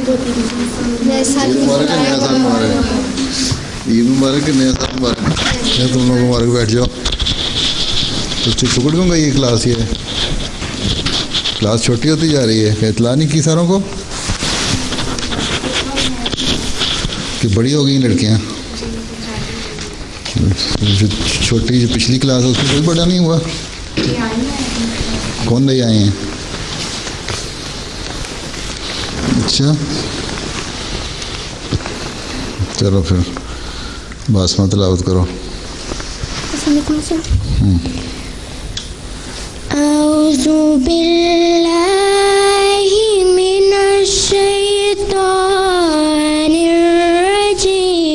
مبارک ہے، نیا سال مبارک، عید مبارک ہے، نیا سال مبارک. تم لوگ مبارک، بیٹھ جاؤ. تو ٹکٹ کیوں گئی یہ کلاس؟ یہ کلاس چھوٹی ہوتی جا رہی ہے کہ اطلاع نہیں کی ساروں کو کہ بڑی ہو گئی لڑکیاں؟ جو چھوٹی جو پچھلی کلاس ہے اس میں کوئی بڑا نہیں ہوا. کون لے آئے ہیں؟ اچھا چلو پھر باسمہ تلاوت کرو. اعوذ باللہ من الشیطان الرجیم.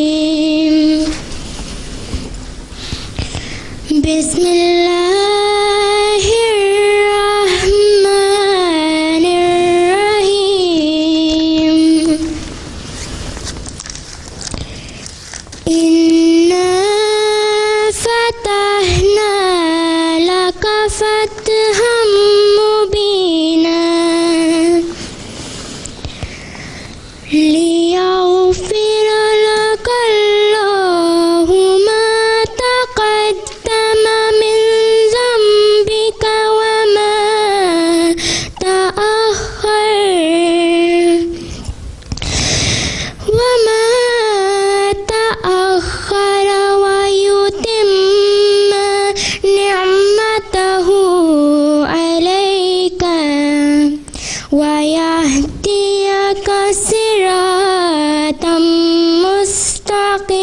بسم اللہ الرحمن الرحیم. اِنَّا فَتَحْنَا لَكَ فَتْحًا مُبِينًا لِيَغْفِرَ لَكَ اللَّهُ مَا تَقَدَّمَ مِنْ ذَنبِكَ وَمَا تَأَخَّرَ وَيُتِمَّ نِعْمَتَهُ عَلَيْكَ وَيَهْدِيَكَ صِرَاطًا مُسْتَقِيمًا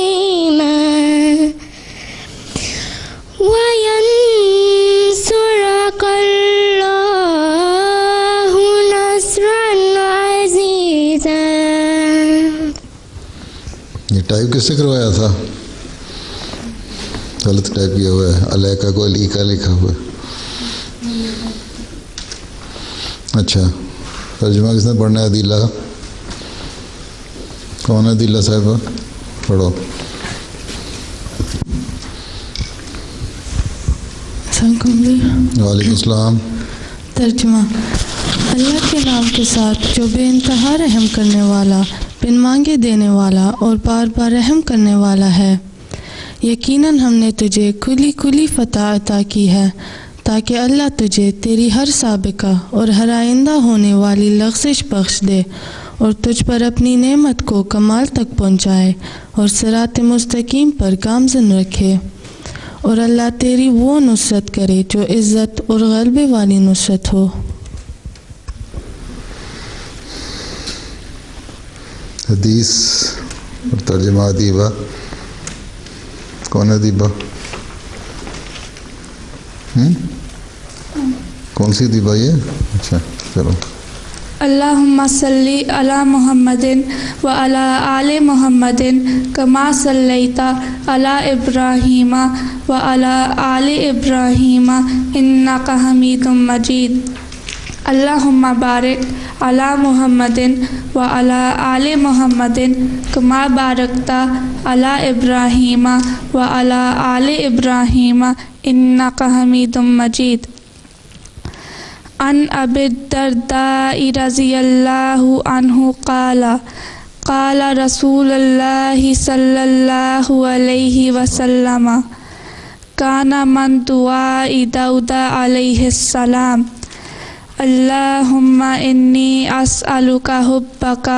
وَيَنْصُرَكَ اللَّهُ نَصْرًا عَزِيزًا. یہ ٹائپ کس سے کروایا تھا؟ غلط ٹائپ کیا ہوا ہے، علیکہ کو علیکہ لکھا ہوا ہے. اچھا ترجمہ کس نے پڑھنا ہے؟ عدیلہ کون ہے؟ عدیلہ صاحبہ پڑھو. وعلیکم السلام. ترجمہ. اللہ کے نام کے ساتھ جو بے انتہا رحم کرنے والا، بن مانگے دینے والا اور بار بار رحم کرنے والا ہے. یقیناً ہم نے تجھے کھلی کھلی فتح عطا کی ہے تاکہ اللہ تجھے تیری ہر سابقہ اور ہر آئندہ ہونے والی لغزش بخش دے اور تجھ پر اپنی نعمت کو کمال تک پہنچائے اور صراط مستقیم پر گامزن رکھے. اور اللہ تیری وہ نصرت کرے جو عزت اور غلبے والی نصرت ہو. حدیث اور ترجمہ ادیبہ. کون ہے ادیبہ؟ کون سی ادیبہ یہ؟ اچھا چلو. اللہم صلی علی محمد وعلی آل محمد کما صلیت علی ابراہیم وعلی آل ابراہیم انک حمید مجید. اللہم بارک علی محمد وعلی آل محمد کما بارکت علی ابراہیم وعلی آل ابراہیم انک حمید مجید. عن ابی الدرداء رضی اللہ عنہ قال قال رسول اللہ صلی اللہ علیہ وسلم کان من دعاء داؤد علیہ السلام اللہم انی اسألک حبک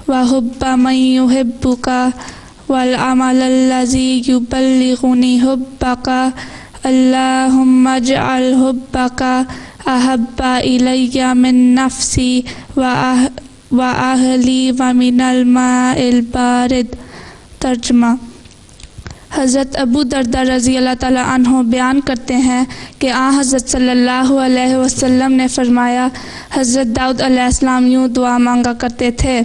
وحب من یحبک والعمل الذی یبلغنی حبک اللہم اجعل حبک احب الی من نفسی و اہلی و من الماء البارد. ترجمہ. حضرت ابو درداء رضی اللہ تعالیٰ عنہ بیان کرتے ہیں کہ حضرت صلی اللہ علیہ وسلم نے فرمایا، حضرت داؤد علیہ السلام یوں دعا مانگا کرتے تھے: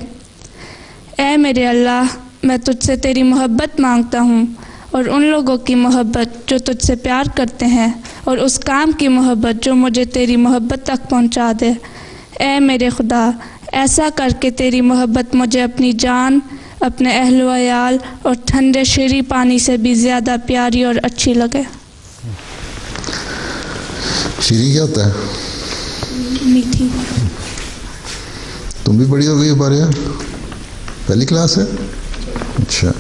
اے میرے اللہ، میں تجھ سے تیری محبت مانگتا ہوں اور ان لوگوں کی محبت جو تجھ سے پیار کرتے ہیں، اور اس کام کی محبت جو مجھے تیری محبت تک پہنچا دے. اے میرے خدا، ایسا کر کے تیری محبت مجھے اپنی جان، اپنے اہل و عیال اور ٹھنڈے شیریں پانی سے بھی زیادہ پیاری اور اچھی لگے. شیریں کیا ہوتا ہے؟ میٹھی. تو تم بھی بڑی ہو گئی باریا؟ پہلی کلاس ہے؟ اچھا.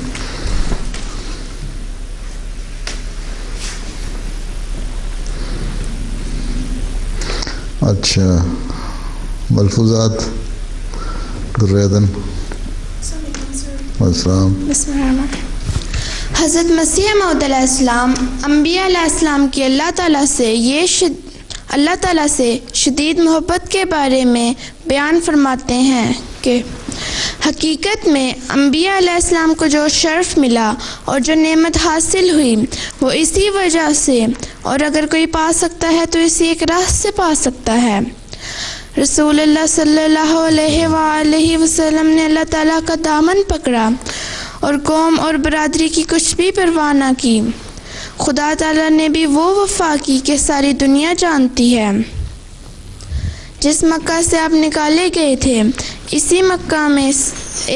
اچھا ملفوظات درریدن. السلام. بسم اللہ الرحمن الرحیم. حضرت مسیح موعود علیہ السلام انبیاء علیہ السلام کی اللہ تعالیٰ سے شدید محبت کے بارے میں بیان فرماتے ہیں کہ حقیقت میں انبیاء علیہ السلام کو جو شرف ملا اور جو نعمت حاصل ہوئی وہ اسی وجہ سے، اور اگر کوئی پا سکتا ہے تو اسی ایک راہ سے پا سکتا ہے. رسول اللہ صلی اللہ علیہ وآلہ وسلم نے اللہ تعالیٰ کا دامن پکڑا اور قوم اور برادری کی کچھ بھی پرواہ نہ کی. خدا تعالیٰ نے بھی وہ وفا کی کہ ساری دنیا جانتی ہے. جس مکہ سے آپ نکالے گئے تھے اسی مکہ میں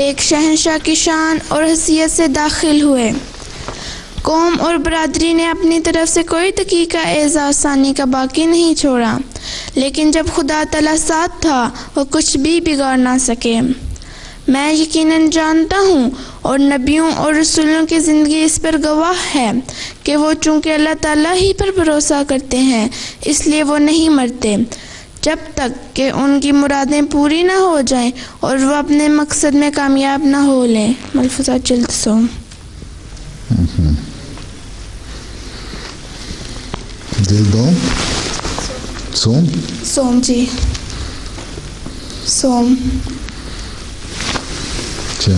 ایک شہنشاہ کی شان اور حیثیت سے داخل ہوئے. قوم اور برادری نے اپنی طرف سے کوئی دقیقہ اعزاز ثانی کا باقی نہیں چھوڑا، لیکن جب خدا تعالیٰ ساتھ تھا وہ کچھ بھی بگاڑ نہ سکے. میں یقیناً جانتا ہوں اور نبیوں اور رسولوں کی زندگی اس پر گواہ ہے کہ وہ چونکہ اللہ تعالیٰ ہی پر بھروسہ کرتے ہیں اس لیے وہ نہیں مرتے جب تک کہ ان کی مرادیں پوری نہ ہو جائیں اور وہ اپنے مقصد میں کامیاب نہ ہو لیں. ملفوظات جلد سوم. جلدوم سوم سوم جی سوم. اچھا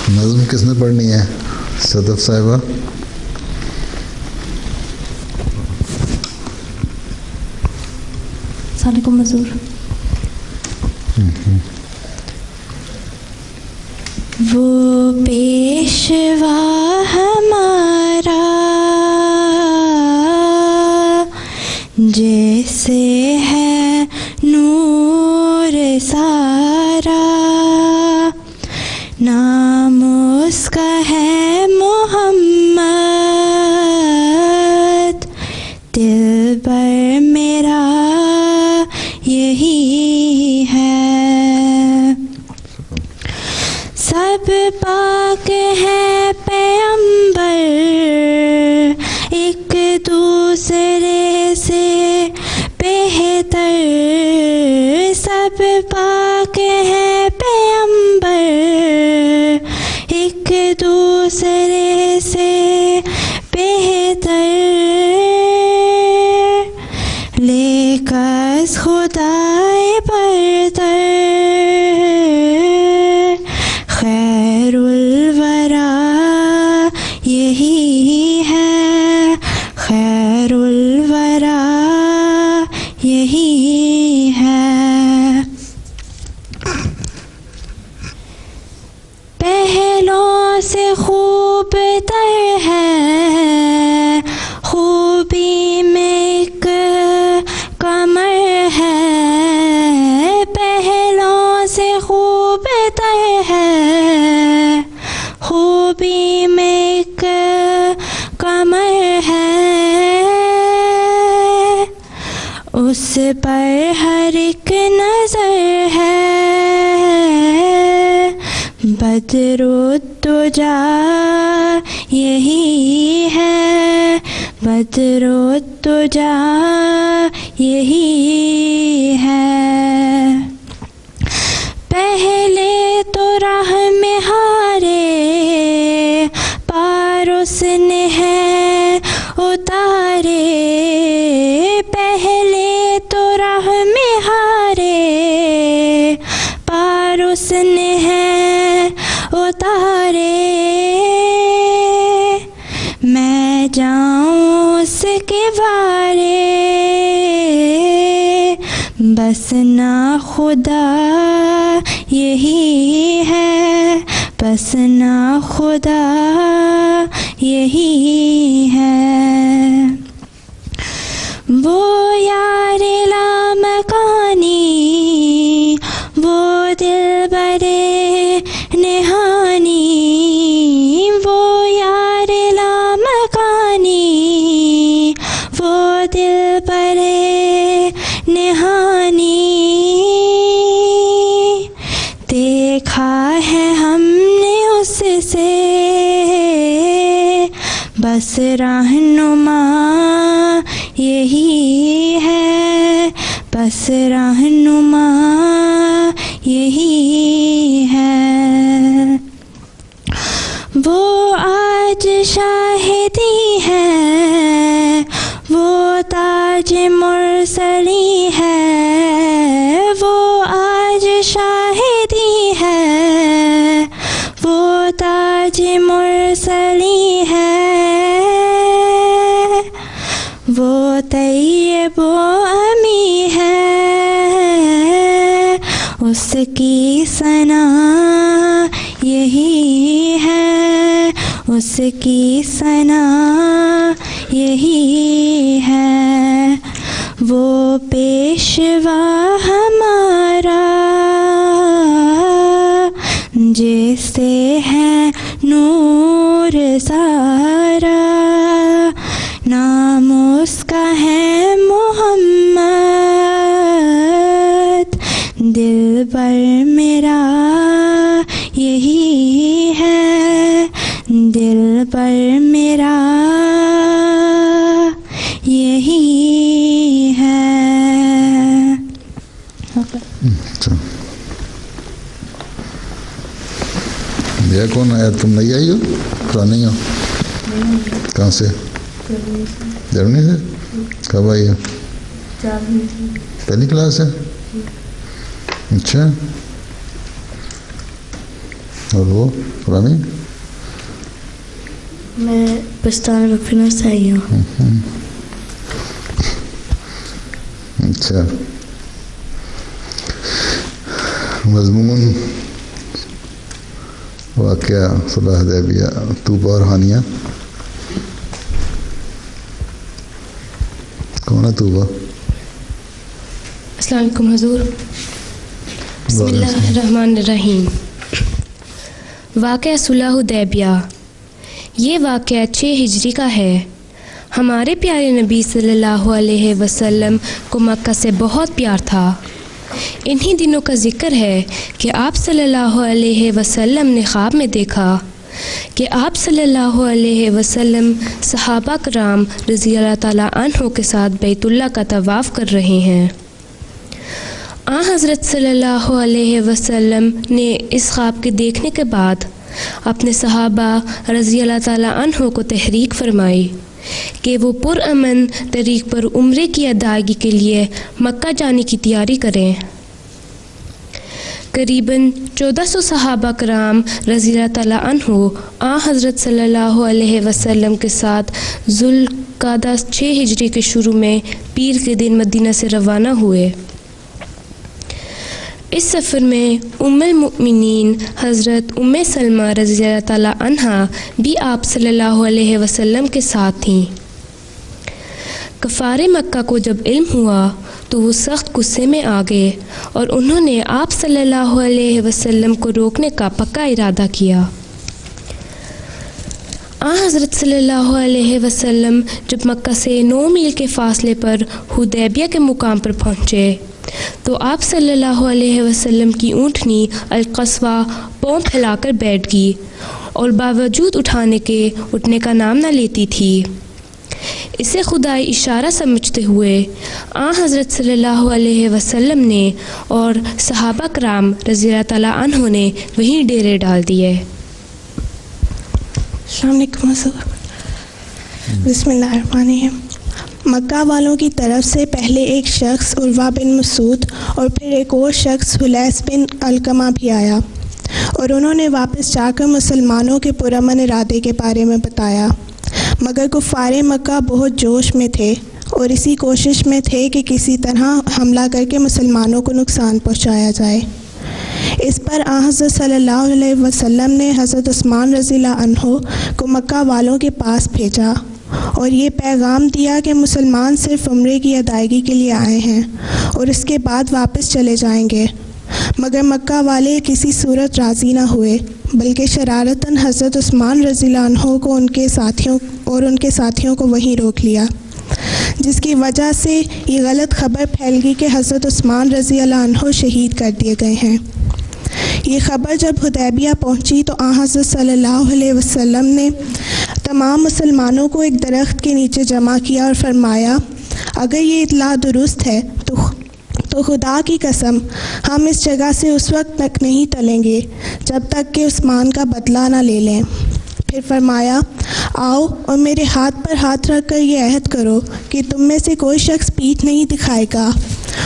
نظم کس نے پڑھنی ہے؟ صدف صاحبہ. السلام علیکم حضور. وہ پیشوا ہمارا جیسے ہے نور سارا، نام اس کا ہے محمد، دل پر میرا یہی ہے. سب پاک ہے پیغمبر ایک دوسرے سے بہتر، سب پاک ہے پیغمبر ایک دوسرے سے بہتر، لیکن خدائے برتر خیر الورا یہی ہے، خیر الورا یہی ہے. پہلوں سے خوب تر ہے، خوبی میں ایک کمر ہے، پہلوں سے خوب تر ہے، خوبی میں ایک کمر ہے، اس پر ہر ایک نظر ہے، بدر الدجا یہی ہے، بدر الدجا یہی ہے. پہلے تو راہ میں ہارے پار اس نے ہے اتارے، پہلے تو راہ میں ہارے پار اس نے ہے اتارے، میں جاؤں اس کے بارے بس نا خدا یہی ہے، بس نا خدا یہی ہے. وہ یار لامکانی وہ دل برے نہانی، وہ یار لامکانی وہ دل برے نہانی، دیکھا ہے ہم نے اس سے بس رہنما یہی ہے، بس رہنما یہی ہے۔ وہ آج شاہدی ہے، وہ تاج مرسلی ہے، وہ آج شاہدی ہے، وہ تاج مرسلی ہے، وہ طیب و امی ہے، اس کی ثنا یہی ہے، اس کی ثنا یہی ہے۔ وہ پیشوا ہمارا جیسے ہے نور سارا، نام اس کا ہے محمد، دل پر میرا یہی ہے، دل پر میرا یہی ہے۔ یہ کون آیا؟ تم نہیں آئی ہو؟ پرانی ہو؟ کہاں سے؟ جرمنی سے؟ کب آئی ہو؟ پہلی کلاس ہے؟ اچھا، اور وہ پرانی؟ میں پاکستان رفینہ سے آئی ہوں۔ اچھا، مضمون واقعہ صلح حدیبیہ، طوبہ اور ہانیہ۔ کون ہے طوبہ؟ السلام علیکم حضور۔ بسم اللہ الرحمن الرحیم۔ واقعہ صلح حدیبیہ، یہ واقعہ 6 ہجری کا ہے۔ ہمارے پیارے نبی صلی اللہ علیہ وسلم کو مکہ سے بہت پیار تھا۔ انہی دنوں کا ذکر ہے کہ آپ صلی اللہ علیہ وسلم نے خواب میں دیکھا کہ آپ صلی اللہ علیہ وسلم صحابہ کرام رضی اللہ تعالیٰ عنہ کے ساتھ بیت اللہ کا طواف کر رہے ہیں۔ حضرت صلی اللہ علیہ وسلم نے اس خواب کے دیکھنے کے بعد اپنے صحابہ رضی اللہ تعالیٰ عنہ کو تحریک فرمائی کہ وہ پرامن طریق پر عمرے کی ادائیگی کے لیے مکہ جانے کی تیاری کریں۔ قریباً 1400 صحابہ کرام رضی اللہ تعالیٰ عنہ حضرت صلی اللہ علیہ وسلم کے ساتھ ذوالقعدہ 6 ہجری کے شروع میں پیر کے دن مدینہ سے روانہ ہوئے۔ اس سفر میں ام المؤمنین حضرت ام سلمہ رضی اللہ تعالیٰ عنہا بھی آپ صلی اللہ علیہ وسلم کے ساتھ تھیں۔ کفار مکہ کو جب علم ہوا تو وہ سخت غصے میں آ گئے اور انہوں نے آپ صلی اللہ علیہ وسلم کو روکنے کا پکا ارادہ کیا۔ حضرت صلی اللہ علیہ وسلم جب مکہ سے 9 میل کے فاصلے پر حدیبیہ کے مقام پر پہنچے تو آپ صلی اللہ علیہ وسلم کی اونٹنی القصوہ پاؤں پھیلا کر بیٹھ گئی اور باوجود اٹھانے کے اٹھنے کا نام نہ لیتی تھی۔ اسے خدائی اشارہ سمجھتے ہوئے حضرت صلی اللہ علیہ وسلم نے اور صحابہ کرام رضی اللہ تعالیٰ عنہ نے وہیں ڈیرے ڈال دیے۔ السلام علیکم حضور۔ بسم اللہ الرحمن الرحیم۔ مکہ والوں کی طرف سے پہلے ایک شخص عروہ بن مسعود اور پھر ایک اور شخص حلیس بن علقمہ بھی آیا اور انہوں نے واپس جا کر مسلمانوں کے پرامن ارادے کے بارے میں بتایا، مگر کفار مکہ بہت جوش میں تھے اور اسی کوشش میں تھے کہ کسی طرح حملہ کر کے مسلمانوں کو نقصان پہنچایا جائے۔ اس پر حضرت صلی اللہ علیہ وسلم نے حضرت عثمان رضی اللہ عنہ کو مکہ والوں کے پاس بھیجا اور یہ پیغام دیا کہ مسلمان صرف عمرے کی ادائیگی کے لیے آئے ہیں اور اس کے بعد واپس چلے جائیں گے، مگر مکہ والے کسی صورت راضی نہ ہوئے، بلکہ شرارتاً حضرت عثمان رضی اللہ عنہ کو ان کے ساتھیوں کو وہیں روک لیا، جس کی وجہ سے یہ غلط خبر پھیل گئی کہ حضرت عثمان رضی اللہ عنہ شہید کر دیے گئے ہیں۔ یہ خبر جب حدیبیہ پہنچی تو آن حضرت صلی اللہ علیہ وسلم نے تمام مسلمانوں کو ایک درخت کے نیچے جمع کیا اور فرمایا اگر یہ اطلاع درست ہے تو خدا کی قسم ہم اس جگہ سے اس وقت تک نہیں ٹلیں گے جب تک کہ عثمان کا بدلہ نہ لے لیں۔ پھر فرمایا آؤ اور میرے ہاتھ پر ہاتھ رکھ کر یہ عہد کرو کہ تم میں سے کوئی شخص پیٹھ نہیں دکھائے گا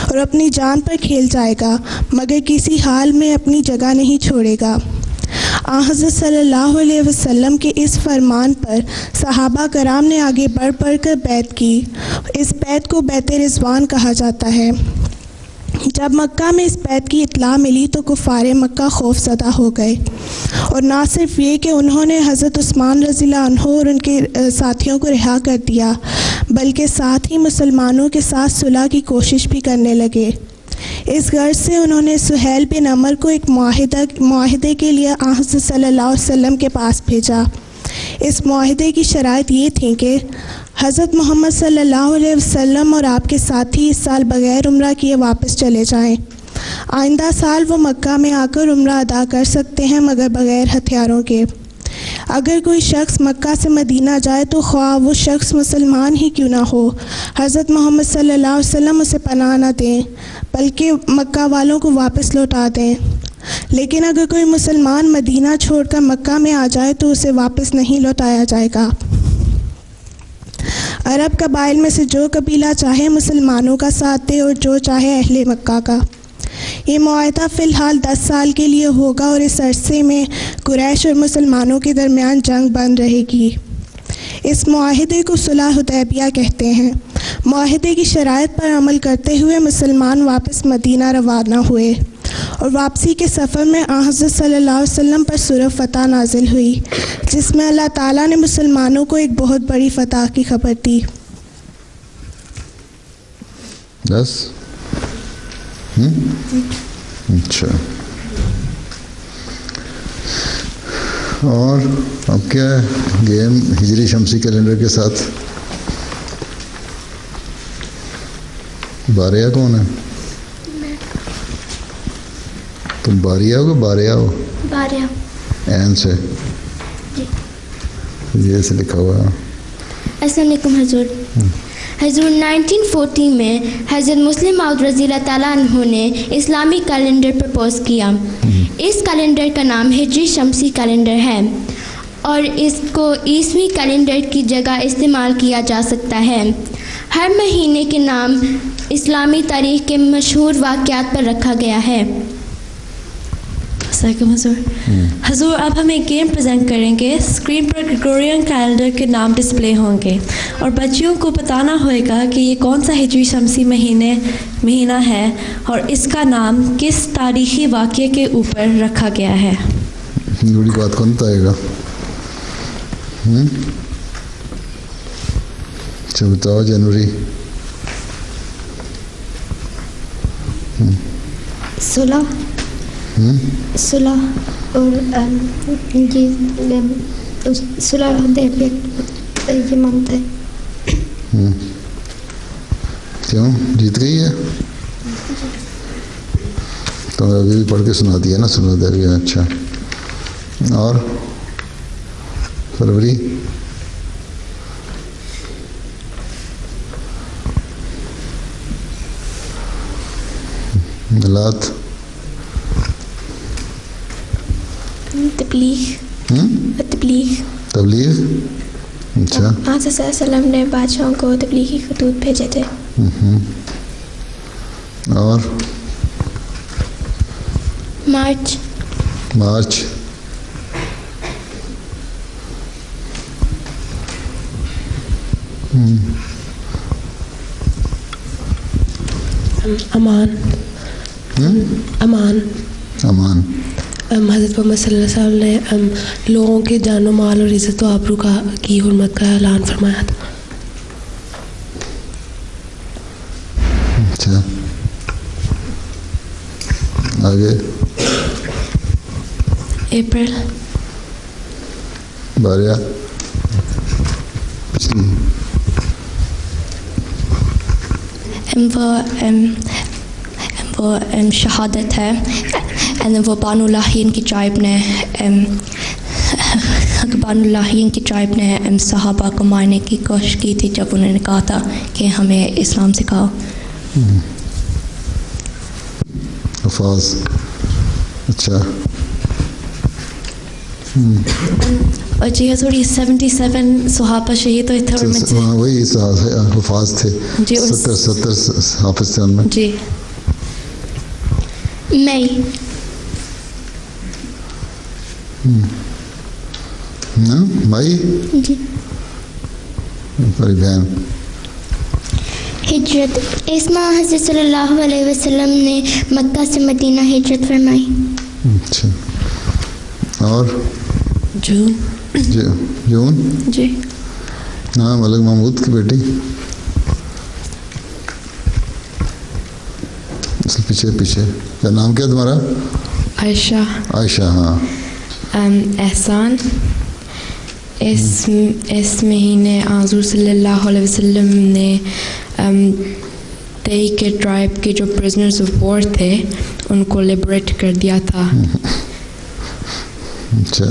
اور اپنی جان پر کھیل جائے گا مگر کسی حال میں اپنی جگہ نہیں چھوڑے گا۔ آن حضرت صلی اللہ علیہ وسلم کے اس فرمان پر صحابہ کرام نے آگے بڑھ کر بیعت کی۔ اس بیعت کو بیعت رضوان کہا جاتا ہے۔ جب مکہ میں اس بیعت کی اطلاع ملی تو کفار مکہ خوف زدہ ہو گئے، اور نہ صرف یہ کہ انہوں نے حضرت عثمان رضی اللہ عنہ اور ان کے ساتھیوں کو رہا کر دیا بلکہ ساتھ ہی مسلمانوں کے ساتھ صلح کی کوشش بھی کرنے لگے۔ اس غرض سے انہوں نے سہیل بن عمر کو ایک معاہدے کے لیے آن حضرت صلی اللہ علیہ وسلم کے پاس بھیجا۔ اس معاہدے کی شرائط یہ تھیں کہ حضرت محمد صلی اللہ علیہ وسلم اور آپ کے ساتھی اس سال بغیر عمرہ کیے واپس چلے جائیں۔ آئندہ سال وہ مکہ میں آ کر عمرہ ادا کر سکتے ہیں مگر بغیر ہتھیاروں کے۔ اگر کوئی شخص مکہ سے مدینہ جائے تو خواہ وہ شخص مسلمان ہی کیوں نہ ہو، حضرت محمد صلی اللہ علیہ وسلم اسے پناہ نہ دیں بلکہ مکہ والوں کو واپس لوٹا دیں۔ لیکن اگر کوئی مسلمان مدینہ چھوڑ کر مکہ میں آ جائے تو اسے واپس نہیں لوٹایا جائے گا۔ عرب قبائل میں سے جو قبیلہ چاہے مسلمانوں کا ساتھ دے اور جو چاہے اہل مکہ کا۔ یہ معاہدہ فی الحال 10 سال کے لیے ہوگا اور اس عرصے میں قریش اور مسلمانوں کے درمیان جنگ بند رہے گی۔ اس معاہدے کو صلح حدیبیہ کہتے ہیں۔ معاہدے کی شرائط پر عمل کرتے ہوئے مسلمان واپس مدینہ روانہ ہوئے، اور واپسی کے سفر میں آن حضرت صلی اللہ علیہ وسلم پر سورہ فتح نازل ہوئی جس میں اللہ تعالیٰ نے مسلمانوں کو ایک بہت بڑی فتح کی خبر دی۔ بس اچھا، اور اب کیا ہے گیم ہجری شمسی کیلنڈر کے ساتھ؟ باریا کون ہے؟ تم باریا ہو کہ باریا ہو؟ باریا این سے جی، یہ سے لکھا ہوا ہے۔ السلام علیکم حضور۔ حضور 1940 میں حضرت مسلم موعود رضی اللہ تعالیٰ عنہ نے اسلامی کیلنڈر پرپوز کیا۔ اس کیلنڈر کا نام ہجری شمسی کیلنڈر ہے اور اس کو عیسوی کیلنڈر کی جگہ استعمال کیا جا سکتا ہے۔ ہر مہینے کے نام اسلامی تاریخ کے مشہور واقعات پر رکھا گیا ہے۔ السلام علیکم حضور۔ حضور اب ہم ایک گیم پریزنٹ کریں گے۔ اسکرین پر گریگورین کیلنڈر کے نام ڈسپلے ہوں گے اور بچیوں کو بتانا ہوئے گا کہ یہ کون سا ہجری شمسی مہینہ ہے اور اس کا نام کس تاریخی واقعے کے اوپر رکھا گیا ہے۔ اتنی بڑی بات کون بتائے گا؟ اچھا بتاؤ جنوری۔ 16 اور صلح حدیبیہ یہ مانتا ہے۔ کیوں جیت گئی ہے؟ تو ابھی بھی پڑھ کے سنا دیا نا صلح حدیبیہ۔ اچھا، اور فروری؟ ملاد؟ تبلیغ۔ اچھا، حضرت صلی اللہ علیہ وسلم نے بادشاہوں کو تبلیغی خطوط بھیجے تھے۔ اور مارچ۔ امان۔ حضرت محمد صلی اللہ علیہ وسلم نے لوگوں کے جان و مال اور عزت و آبرو کی حرمت کا اعلان فرمایا تھا۔ اچھا، آگے اپریل۔ باریا پچھلی۔ وہ شہادت ہے. اینڈ وہ بانو لاہین کی ٹرائب نے صحابہ کو مارنے کی کوشش کی تھی جب انہوں نے کہا تھا کہ ہمیں اسلام سکھاؤ. حفاظ اچھا. جی حضور 77 صحابہ شہید ہوئے تھے. وہی حفاظ تھے. جی 70 حافظ تھے ان میں. جی مئی مائی جی. بڑی بہن. ہجرت. اس ماہ حضرت صلی اللہ علیہ وسلم نے مکہ سے مدینہ ہجرت فرمائی. اچھا. اور جون. جی ہاں ملک محمود کی بیٹی. پیچھے کیا نام کیا تمہارا؟ عائشہ. ہاں. احسان. اس مہینے حضور صلی اللہ علیہ وسلم نے تئی کے ٹرائب کے جو پرزنرز آف وار تھے ان کو لبریٹ کر دیا تھا. اچھا.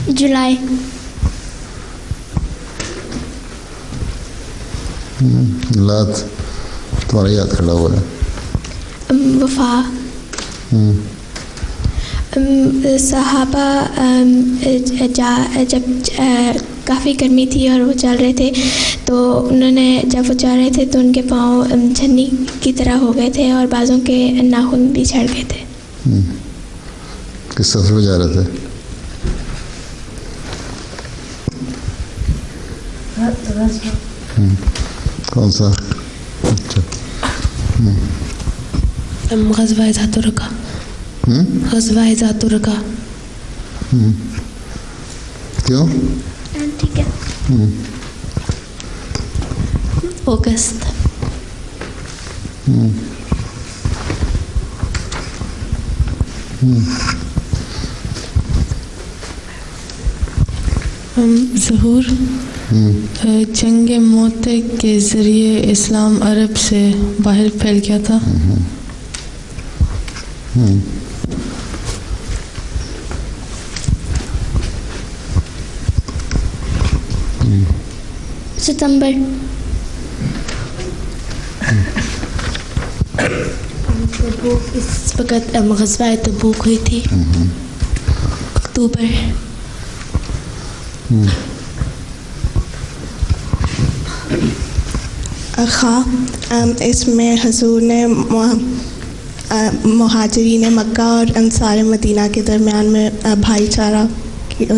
جولائی. لات تمہارا یاد کھڑا ہوا ہے. وفا. صحابہ جب کافی گرمی تھی اور وہ چل رہے تھے تو انہوں نے جب وہ چل رہے تھے تو ان کے پاؤں چھنی کی طرح ہو گئے تھے اور بازوں کے ناخن بھی جھڑ گئے تھے. کس سفر میں جا رہے تھے؟ کون سا؟ اچھا. غزوہ ذات الرقا. غزوہ ذات الرقا. کیوں؟ ٹھیک ہے. اگست. ظہور. جنگ موت کے ذریعے اسلام عرب سے باہر پھیل گیا تھا. ستمبر. اس وقت غزوہ تبوک ہوئی تھی. اکتوبر. اس میں حضور نے مہاجرین مکہ اور انصار مدینہ کے درمیان میں بھائی چارہ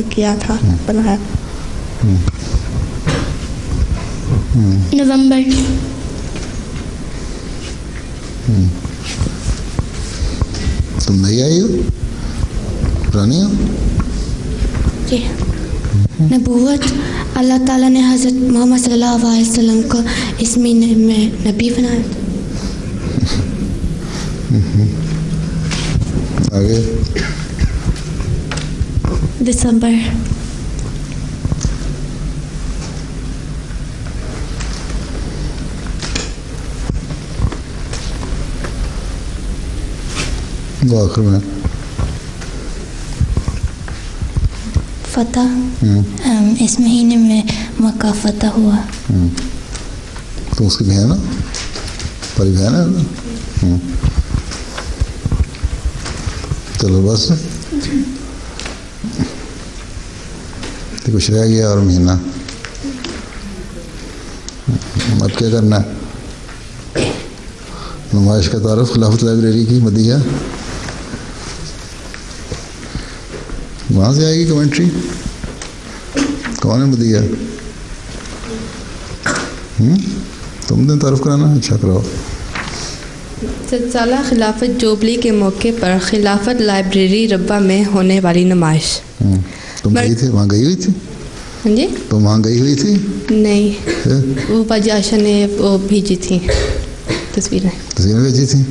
کیا تھا، بنایا. نومبر. تم نہیں آئی ہو؟ پرانی ہو؟ جی. نبوت. اللہ تعالیٰ نے حضرت محمد صلی اللہ علیہ وسلم کو اس مہینے میں نبی بنایا. آگے. دسمبر. آخر میں فتح. اس مہینے میں مکہ فتح ہوا. تو اس کی بہن ہے، پری بہن ہے. چلو بس کچھ رہ گیا اور مہینہ. اب کیا کرنا ہے؟ نمائش کا تعارف خلافت لائبریری کی مدیحہ وہاں سے آئے گی. کمنٹری کون ہے مدیحہ؟ تم نے تعارف کرانا. اچھا کراؤ. 7 سالہ خلافت جوبلی کے موقع پر خلافت لائبریری ربہ میں ہونے والی نمائش. تم گئی تھی وہاں؟ گئی ہوئی تھی؟ ہاں جی. تم وہاں گئی ہوئی تھی؟ نہیں، وہ باجی عائشہ نے وہ بھیجی تھی تصویریں بھیجی تھی.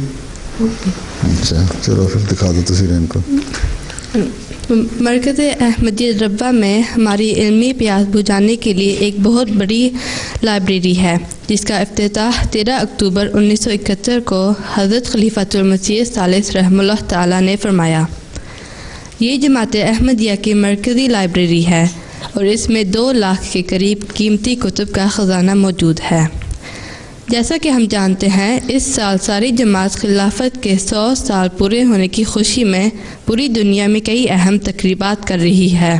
اچھا چلو پھر دکھا دو تصویریں ان کو. مرکز احمدیہ ربہ میں ہماری علمی پیاس بجھانے کے لیے ایک بہت بڑی لائبریری ہے، جس کا افتتاح 13 اکتوبر 1971 کو حضرت خلیفۃ المسیح ثالث رحمہ اللہ تعالیٰ نے فرمایا۔ یہ جماعت احمدیہ کی مرکزی لائبریری ہے اور اس میں 2 لاکھ کے قریب قیمتی کتب کا خزانہ موجود ہے۔ جیسا کہ ہم جانتے ہیں، اس سال ساری جماعت خلافت کے 100 سال پورے ہونے کی خوشی میں پوری دنیا میں کئی اہم تقریبات کر رہی ہے۔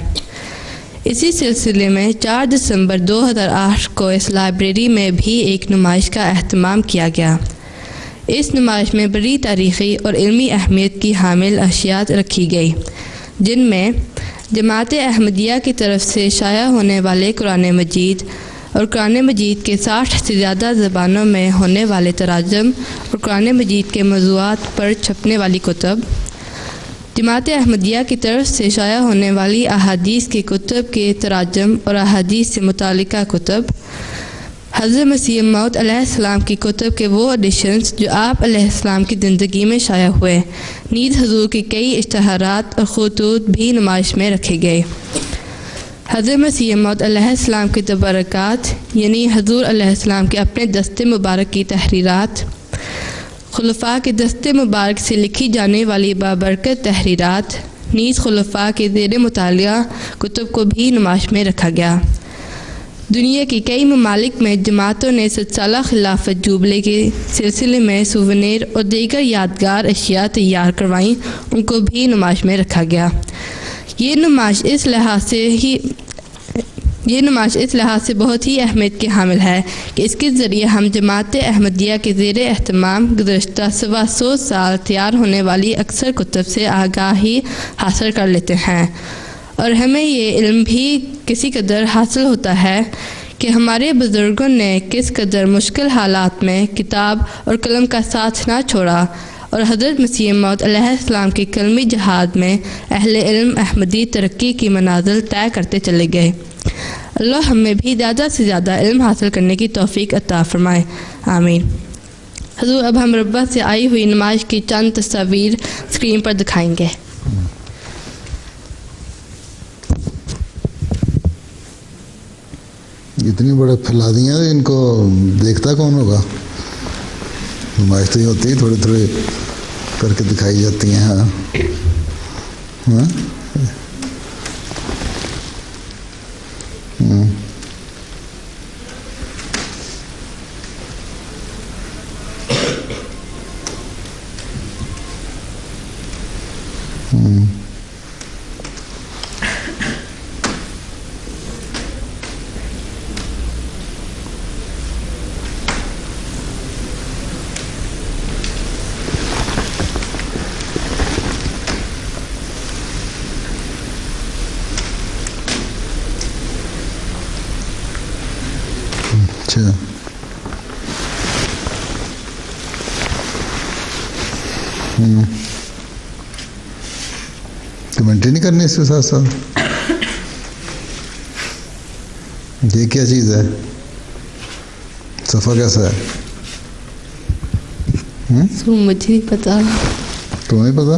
اسی سلسلے میں 4 دسمبر 2008 کو اس لائبریری میں بھی ایک نمائش کا اہتمام کیا گیا۔ اس نمائش میں بڑی تاریخی اور علمی اہمیت کی حامل اشیاء رکھی گئی، جن میں جماعت احمدیہ کی طرف سے شائع ہونے والے قرآن مجید اور قرآن مجید کے 60 سے زیادہ زبانوں میں ہونے والے تراجم اور قرآن مجید کے موضوعات پر چھپنے والی کتب، جماعت احمدیہ کی طرف سے شائع ہونے والی احادیث کے کتب کے تراجم اور احادیث سے متعلقہ کتب، حضرت مسیح موعود علیہ السلام کی کتب کے وہ ایڈیشنز جو آپ علیہ السلام کی زندگی میں شائع ہوئے، نیز حضور کے کئی اشتہارات اور خطوط بھی نمائش میں رکھے گئے۔ حضرت مسیح موعود علیہ السلام کے تبرکات، یعنی حضور علیہ السلام کے اپنے دست مبارک کی تحریرات، خلفاء کے دست مبارک سے لکھی جانے والی بابرکت تحریرات، نیز خلفاء کے زیر مطالعہ کتب کو بھی نمائش میں رکھا گیا۔ دنیا کی کئی ممالک میں جماعتوں نے 7 سالہ خلافت جوبلے کے سلسلے میں سوونیر اور دیگر یادگار اشیاء تیار کروائیں، ان کو بھی نمائش میں رکھا گیا۔ یہ نمائش اس لحاظ سے بہت ہی اہمیت کے حامل ہے کہ اس کے ذریعے ہم جماعت احمدیہ کے زیر اہتمام گزشتہ 125 سال تیار ہونے والی اکثر کتب سے آگاہی حاصل کر لیتے ہیں، اور ہمیں یہ علم بھی کسی قدر حاصل ہوتا ہے کہ ہمارے بزرگوں نے کس قدر مشکل حالات میں کتاب اور قلم کا ساتھ نہ چھوڑا، اور حضرت مسیح موعود علیہ السلام کے کلمی جہاد میں اہل علم احمدی ترقی کی منازل طے کرتے چلے گئے۔ اللہ ہمیں بھی زیادہ سے زیادہ علم حاصل کرنے کی توفیق عطا فرمائے، آمین۔ حضور، اب ہم ربہ سے آئی ہوئی نمائش کی چند تصاویر اسکرین پر دکھائیں گے۔ اتنی بڑے پھیلا دیا ان کو دیکھتا کون ہوگا؟ نمائش تو ہی ہوتی ہے، تھوڑی تھوڑی کر کے دکھائی جاتی ہیں۔ ہاں ہاں اچھا، کمنٹری نہیں کرنی اس کے ساتھ ساتھ؟ یہ کیا چیز ہے؟ صفحہ کیسا ہے؟ مجھے نہیں پتا۔ تمہیں پتا؟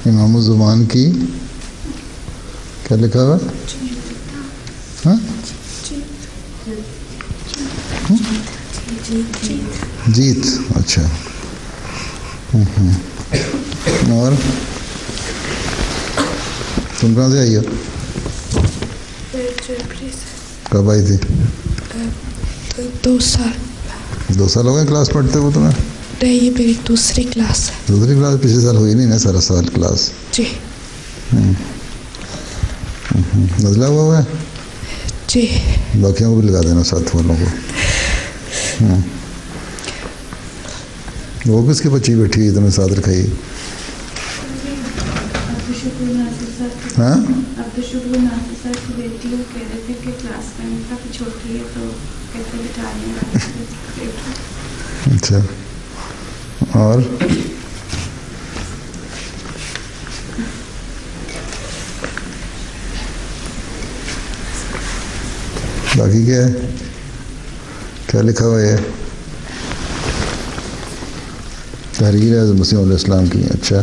امام الزمان کی کیا لکھا ہوا؟ ہاں جیت، اچھا۔ اور تم کہاں سے آئی ہو؟ کب آئی تھی؟ 2 سال۔ 2 سال ہو گئے کلاس پڑھتے ہو تمہیں؟ نہیں، یہ میری دوسری کلاس ہے۔ دوسری کلاس؟ پچھلے سال ہوئی نہیں نا سارا سال کلاس؟ جی۔ نزلہ ہوا ہے؟ جی۔ باقیوں کو بھی لگا دینا، ساتھ والوں کو۔ وہ کس کی بچی بیٹھی ہوئی تمہیں ساتھ رکھائی؟ ہاں اچھا، اور باقی کیا ہے؟ کیا لکھا ہوا ہے؟ تحریر ہے حضرت مسیح علیہ السلام کی. اچھا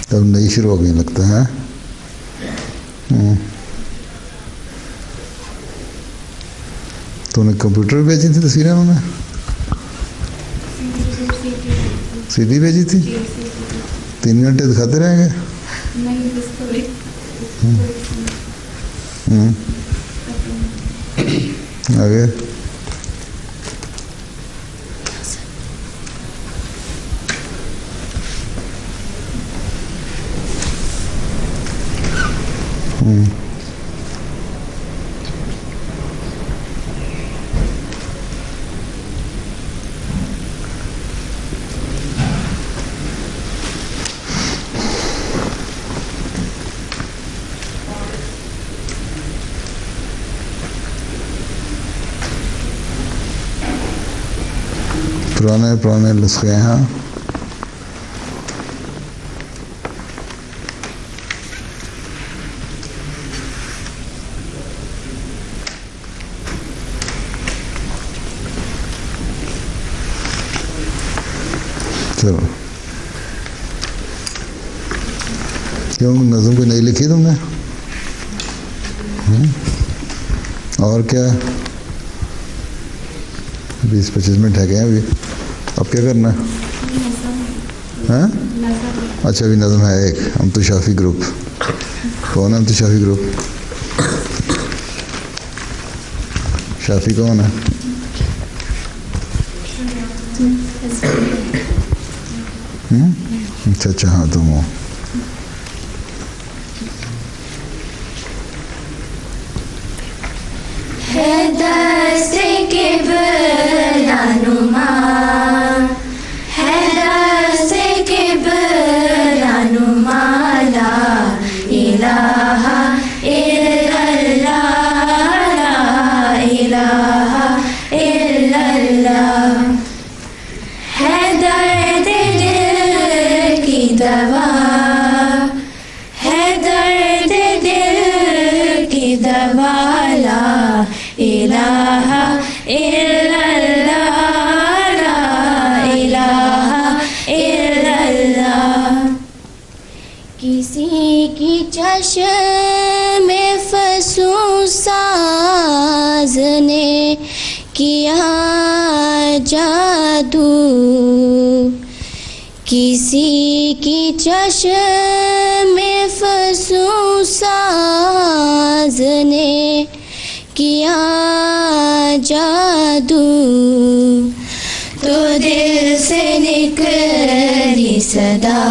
تب نئی شروع ہو گئی لگتا ہے. تو نے کمپیوٹر پہ بھیجی تھی تصویریں انہوں نے؟ سی ڈی بھیجی تھی؟ 3 گھنٹے دکھاتے رہیں گے؟ آگے پرانے نسخے ہیں. چلو کیوں نظم کوئی نہیں لکھی تم نے؟ اور کیا 20-25 منٹ ہے گئے ابھی. اب کیا کرنا ہے؟ اچھا ابھی نظم ہے ایک امت شافی گروپ. کون ہے امت شافی گروپ؟ شافی کون ہے؟ اچھا ہاں تم ہو. کسی کی چشم میں فسوں ساز نے کیا جادو، کسی کی چشم میں فسوں ساز نے کیا جادو، تو دل سے نکلی صدا،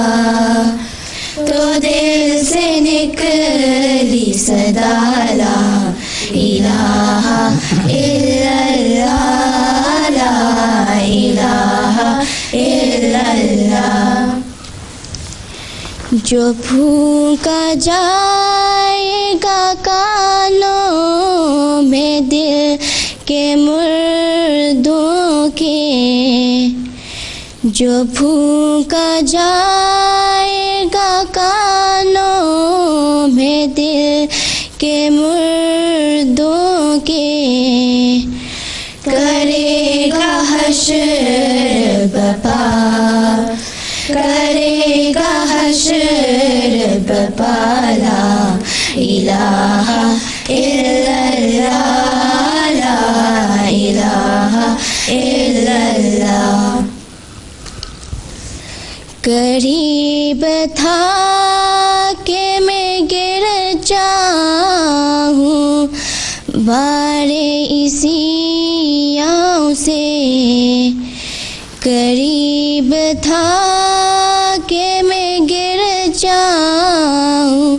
تو دل سے نکلی صدا، لا الہ الا اللہ، لا الہ الا اللہ۔ جو پھونکا جائے گا کانوں میں دل کے مردوں کے، جو پھونکا جائے گا کانوں میں دل کے مردوں کے، کرے گا حشر بپا، کرے گا حشر بپا، لا الہ الا اللہ، لا الہ الا اللہ۔ قریب تھا کہ میں گر جاؤں بارے اسی آؤں سے، قریب تھا کہ میں گر جاؤں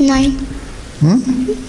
9।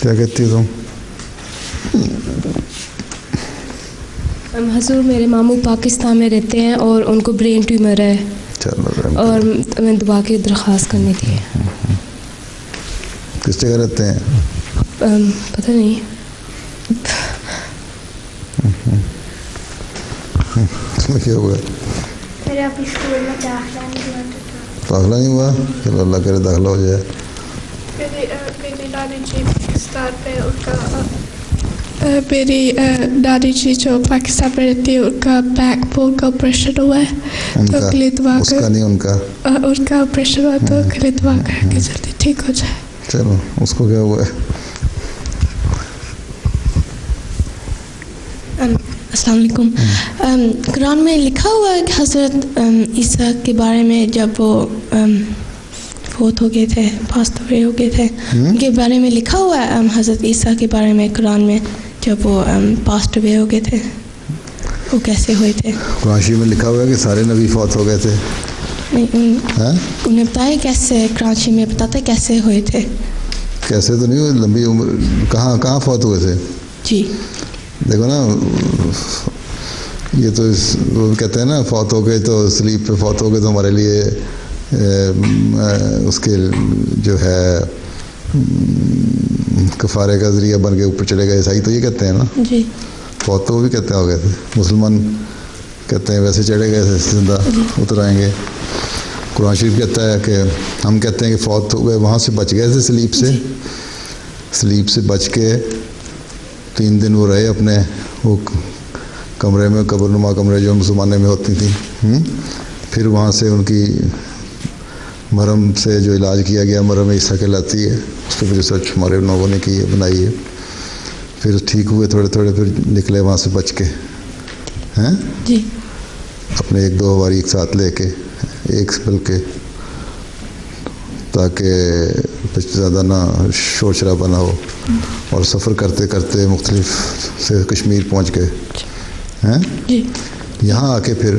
کیا کہتی ہو تم؟ حضور میرے ماموں پاکستان میں رہتے ہیں اور ان کو برین ٹیومر ہے اور میں دعا کی درخواست کرنی تھی. کس جگہ رہتے ہیں؟ پتہ نہیں. تمہیں کیا ہوا؟ میرے ابھی اسکول میں داخلہ نہیں ہوا. داخلہ نہیں ہوا؟ چلو اللہ کرے داخلہ ہو جائے. میری نانی جی پاکستان میں ان کا میری دادی جی جو پاکستان میں رہتی ہے ان کا بیک بون کا آپریشن ہوا ہے تو کلی دعا اس کا نہیں ان کا آپریشن ہوا تو کلی دعا کر کے جلدی ٹھیک ہو جائے. چلو اس کو کیا ہوا ہے؟ السلام علیکم. قرآن میں لکھا ہوا ہے کہ حضرت عیسیٰ کے بارے میں جب وہ فوت ہو گئے تھے, پاسٹ اوے ہو گئے تھے, ان کے بارے میں لکھا ہوا ہے حضرت عیسیٰ کے بارے میں قرآن میں جب وہ پاسٹ اوے ہو گئے تھے وہ کیسے ہوئے تھے؟ قرآن شریف میں لکھا ہوا ہے کہ سارے نبی فوت ہو گئے تھے. انہیں بتایا کیسے, قرآن شریف میں بتاتے کیسے ہوئے تھے. کیسے تو نہیں ہوئے, لمبی عمر. کہاں فوت ہوئے تھے؟ جی دیکھو نا, یہ تو وہ کہتے ہیں نا فوت ہو گئے تو سلیپ پہ فوت ہو گئے تو ہمارے لیے اس کے جو ہے کفارے کا ذریعہ بن کے اوپر چلے گئے. عیسائی تو یہ کہتے ہیں نا. جی فوت تو وہ بھی کہتے ہو گئے تھے. مسلمان کہتے ہیں ویسے چڑھے گئے تھے زندہ اتر آئیں گے. قرآن شریف کہتا ہے کہ ہم کہتے ہیں کہ فوت ہو گئے, وہاں سے بچ گئے تھے سلیپ سے. سلیپ سے بچ کے 3 دن وہ رہے اپنے وہ کمرے میں, قبر نما کمرے جو زمانے میں ہوتی تھیں. پھر وہاں سے ان کی مرہم سے جو علاج کیا گیا, مرہم عیسیٰ کہلاتی ہے, اس پہ ریسرچ ہمارے لوگوں نے کی ہے, بنائی ہے. پھر ٹھیک ہوئے تھوڑے تھوڑے, پھر نکلے وہاں سے بچ کے ہیں جی اپنے 1-2 ہواری ایک ساتھ لے کے, ایک بلکہ, تاکہ زیادہ نہ شور شرابہ نہ ہو. اور سفر کرتے کرتے مختلف سے کشمیر پہنچ گئے ہیں. یہاں آ کے پھر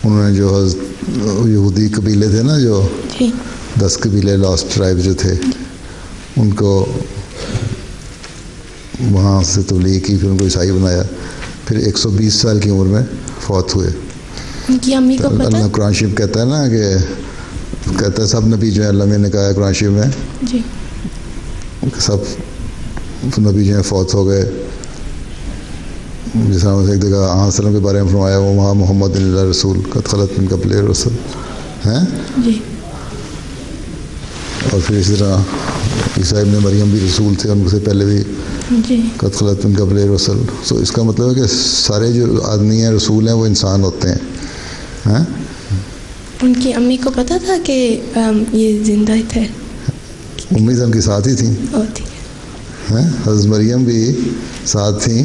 انہوں نے جو یہودی قبیلے تھے نا, جو 10 قبیلے لاسٹ ٹرائب جو تھے, ان کو وہاں سے تبلیغ کی, پھر ان کو عیسائی بنایا. پھر 120 سال کی عمر میں فوت ہوئے. اللہ قرآن شریف کہتا ہے نا کہ کہتا ہے سب نبی جو ہیں, اللہ نے کہا ہے قرآن شریف میں سب نبی جو ہیں فوت ہو گئے. جس طرح ایک جگہ آن وسلم کے بارے میں فرمایا وہ وہاں محمد اللہ رسول قد خلت من قبلہ الرسل ہیں. اور پھر اسی طرح عیسیٰ ابن مریم بھی رسول تھے, ان سے پہلے بھی قد خلت من قبلہ الرسل. تو اس کا مطلب ہے کہ سارے جو آدمی ہیں رسول ہیں وہ انسان ہوتے ہیں. ان کی امی کو پتا تھا کہ یہ زندہ تھے؟ امی تو ان کے ساتھ ہی تھیں. حضرت مریم بھی ساتھ تھیں.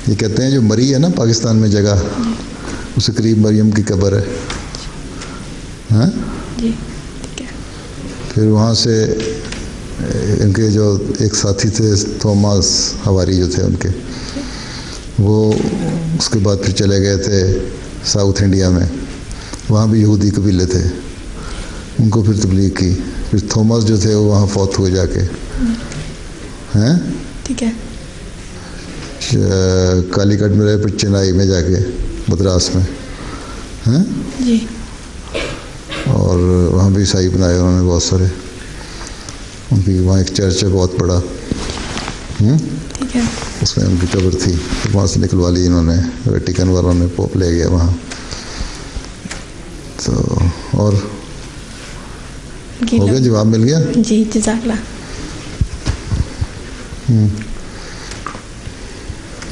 یہ کہتے ہیں جو مری ہے نا پاکستان میں جگہ, اس کے قریب مریم کی قبر ہے. پھر وہاں سے ان کے جو ایک ساتھی تھے توماس حواری جو تھے ان کے, وہ اس کے بعد پھر چلے گئے تھے ساؤتھ انڈیا میں, وہاں بھی یہودی قبیلے تھے, ان کو پھر تبلیغ کی. پھر تھومس جو تھے وہ وہاں فوت ہوئے جا کے ہیں. ٹھیک ہے. کالی کٹ میں رہے, پھر چنائی میں جا کے مدراس میں ہیں. جی. اور وہاں بھی عیسائی بنائے انہوں نے بہت سارے. ان کی وہاں ایک چرچ ہے بہت بڑا, ٹھیک ہے, اس میں ان کی قبر تھی. وہاں سے نکلوا لی انہوں نے, ویٹیکن والوں نے, پوپ لے گیا وہاں. تو اور ہو گیا, جواب مل گیا. جی جزاک اللہ.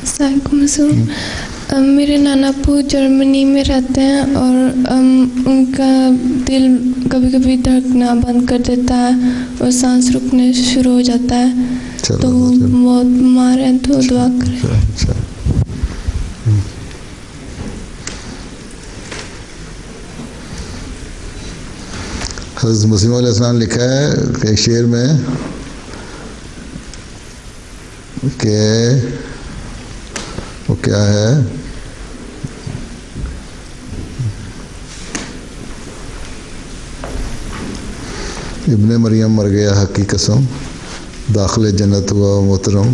السلام علیکم حضور. میرے نانا پو جرمنی میں رہتے ہیں اور ان کا دل کبھی کبھی دھڑکنا بند کر دیتا ہے اور سانس رکنے شروع ہو جاتا ہے, تو وہ بہت بیمار ہیں, تو دعا کریں. حضرت مسیم علیہ السلام نے لکھا ہے کہ ایک شعر میں کہ وہ کیا ہے, ابن مریم مر گیا حق کی قسم, داخل جنت ہوا محترم.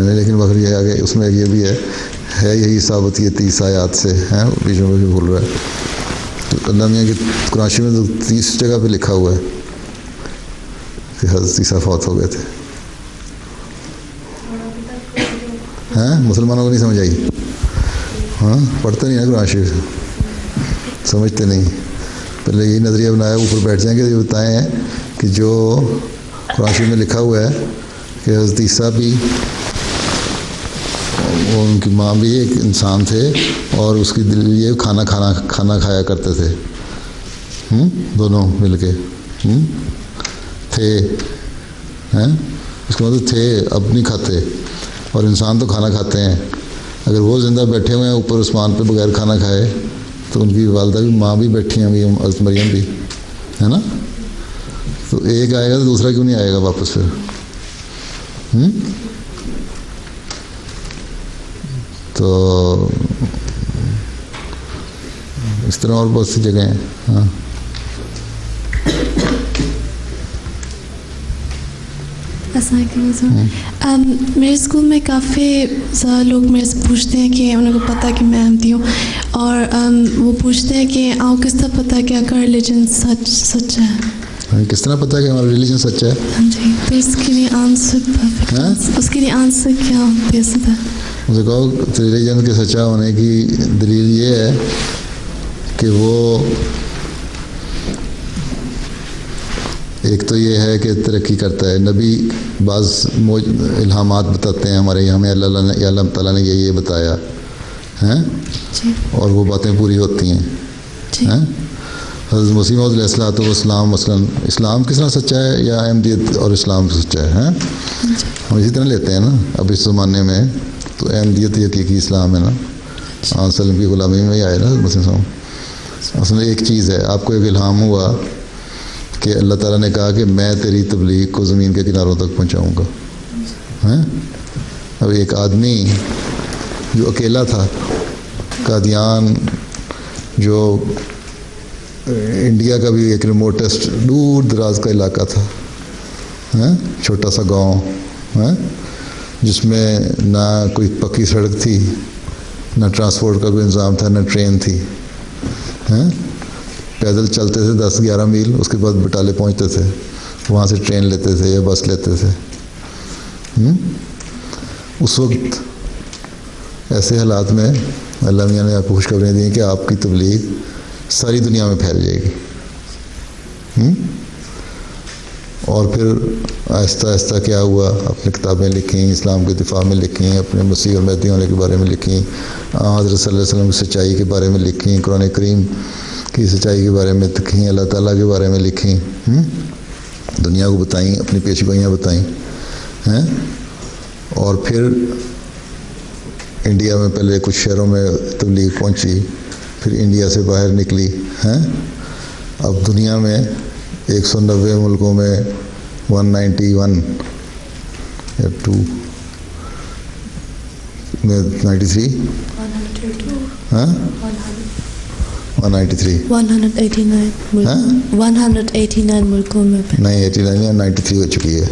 لیکن مگر یہ آگے اس میں یہ بھی ہے یہی ثابت یہ 30 آیات سے ہیں, بیچ میں بھی بھول رہا ہے. تو اللہ میاں کی قرآن شریف میں تو 30 جگہ پہ لکھا ہوا ہے کہ حضرت عیسیٰ فوت ہو گئے تھے. ہیں مسلمانوں کو نہیں سمجھ آئی؟ ہاں پڑھتے نہیں ہیں قرآن شریف, سمجھتے نہیں. پہلے یہی نظریہ بنایا, اوپر بیٹھ جائیں گے یہ بتائیں ہیں کہ جو قرآن شریف میں لکھا ہوا ہے کہ حضرت عیسیٰ بھی اور ان کی ماں بھی ایک انسان تھے اور اس کی دل یہ کھانا کھایا کرتے تھے, دونوں مل کے تھے. اس کا مطلب تھے, اب نہیں کھاتے. اور انسان تو کھانا کھاتے ہیں. اگر وہ زندہ بیٹھے ہوئے ہیں اوپر آسمان پہ بغیر کھانا کھائے تو ان کی والدہ بھی, ماں بھی بیٹھی ہیں, حضرت مریم بھی, ہے نا. تو ایک آئے گا تو دوسرا کیوں نہیں آئے گا واپس پھر؟ تو اس طرح اور بہت سی جگہیں ہیں. ہاں السلام علیکم. میرے اسکول میں کافی زیادہ لوگ میرے سے پوچھتے ہیں کہ انہوں کو پتہ کہ میں احمدی ہوں, اور وہ پوچھتے ہیں کہ آپ کو کس طرح پتہ ہے کہ آپ کا ریلیجن سچ ہے؟ کس طرح پتہ ہے کہ ہمارا ریلیجن سچا ہے؟ ہاں جی, تو اس کے لیے آنسر کیا دے سکتا ہے؟ مجھے کہو ریلیجن کے سچا ہونے کی دلیل یہ ہے کہ وہ ایک تو یہ ہے کہ ترقی کرتا ہے. نبی بعض الہامات بتاتے ہیں ہمارے, ہمیں اللہ تعالیٰ نے یہ بتایا ہیں, اور وہ باتیں پوری ہوتی ہیں. حضرت مسیح موعود علیہ الصلوۃ والسلام مثلاً اسلام کس طرح سچا ہے, یا احمدیت اور اسلام سچا ہے؟ ہم اسی طرح لیتے ہیں نا. اب اس زمانے میں تو احمدیت حقیقی اسلام ہے نا, وسلم کی غلامی میں ہی آئے نا مسلم. اصل ایک چیز ہے, آپ کو ایک الہام ہوا کہ اللہ تعالیٰ نے کہا کہ میں تیری تبلیغ کو زمین کے کناروں تک پہنچاؤں گا. اب ایک آدمی جو اکیلا تھا, قادیان جو انڈیا کا بھی ایک ریموٹسٹ دور دراز کا علاقہ تھا, چھوٹا سا گاؤں جس میں نہ کوئی پکی سڑک تھی, نہ ٹرانسپورٹ کا کوئی انتظام تھا, نہ ٹرین تھی. پیدل چلتے تھے 10-11 میل, اس کے بعد بٹالے پہنچتے تھے, وہاں سے ٹرین لیتے تھے یا بس لیتے تھے. اس وقت ایسے حالات میں اللہ میاں نے آپ کو خوشخبریاں دیں کہ آپ کی تبلیغ ساری دنیا میں پھیل جائے گی. اور پھر آہستہ آہستہ کیا ہوا, اپنی کتابیں لکھیں, اسلام کے دفاع میں لکھیں, اپنے مسیح اور مہدی ہونے کے بارے میں لکھیں, حضرت صلی اللہ علیہ وسلم کی سچائی کے بارے میں لکھیں, قرآن کریم کی سچائی کے بارے میں لکھیں, اللہ تعالیٰ کے بارے میں لکھیں, دنیا کو بتائیں, اپنی پیشگوئیاں بتائیں. اور پھر انڈیا میں پہلے کچھ شہروں میں تبلیغ پہنچی, پھر انڈیا سے باہر نکلی. اب دنیا میں 190 ملکوں میں 191 یا 2 میں 93 189 ملکوں میں نہیں 89 یا 93 ہو چکی ہے.